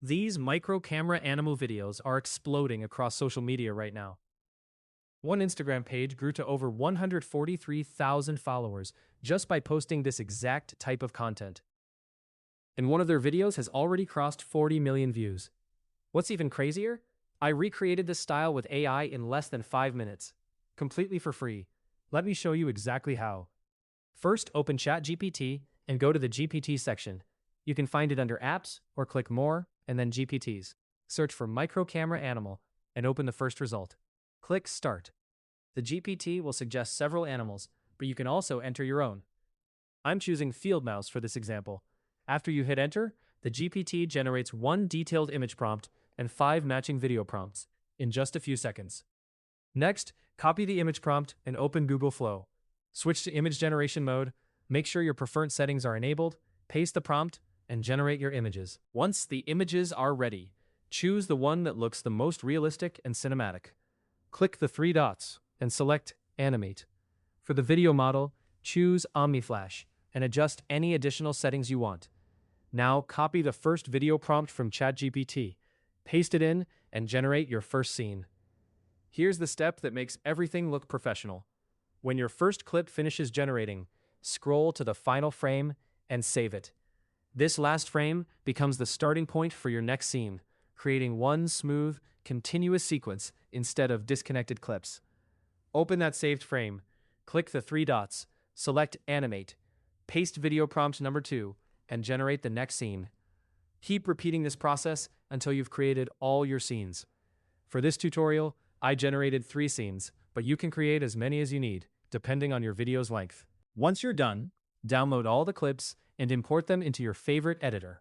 These micro camera animal videos are exploding across social media right now. One Instagram page grew to over 143,000 followers just by posting this exact type of content. And one of their videos has already crossed 40 million views. What's even crazier? I recreated this style with AI in less than 5 minutes, completely for free. Let me show you exactly how. First, open ChatGPT and go to the GPT section. You can find it under Apps or click More and then GPTs. Search for Micro Camera Animal and open the first result. Click Start. The GPT will suggest several animals, but you can also enter your own. I'm choosing field mouse for this example. After you hit Enter, the GPT generates one detailed image prompt and 5 matching video prompts in just a few seconds. Next, copy the image prompt and open Google Flow. Switch to image generation mode, make sure your preferred settings are enabled, paste the prompt, and generate your images. Once the images are ready, choose the one that looks the most realistic and cinematic. Click the 3 dots and select Animate. For the video model, choose Omni Flash and adjust any additional settings you want. Now copy the first video prompt from ChatGPT, paste it in, and generate your first scene. Here's the step that makes everything look professional. When your first clip finishes generating, scroll to the final frame and save it. This last frame becomes the starting point for your next scene, creating one smooth, continuous sequence instead of disconnected clips. Open that saved frame, click the 3 dots, select Animate, paste video prompt number 2, and generate the next scene. Keep repeating this process until you've created all your scenes. For this tutorial, I generated 3 scenes, but you can create as many as you need, depending on your video's length. Once you're done, download all the clips and import them into your favorite editor.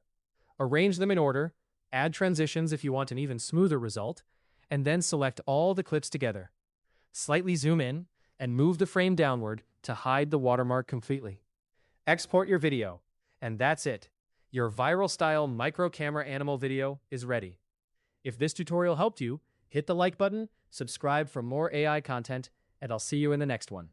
Arrange them in order, add transitions if you want an even smoother result, and then select all the clips together. Slightly zoom in and move the frame downward to hide the watermark completely. Export your video, and that's it. Your viral style micro camera animal video is ready. If this tutorial helped you, hit the like button, subscribe for more AI content, and I'll see you in the next one.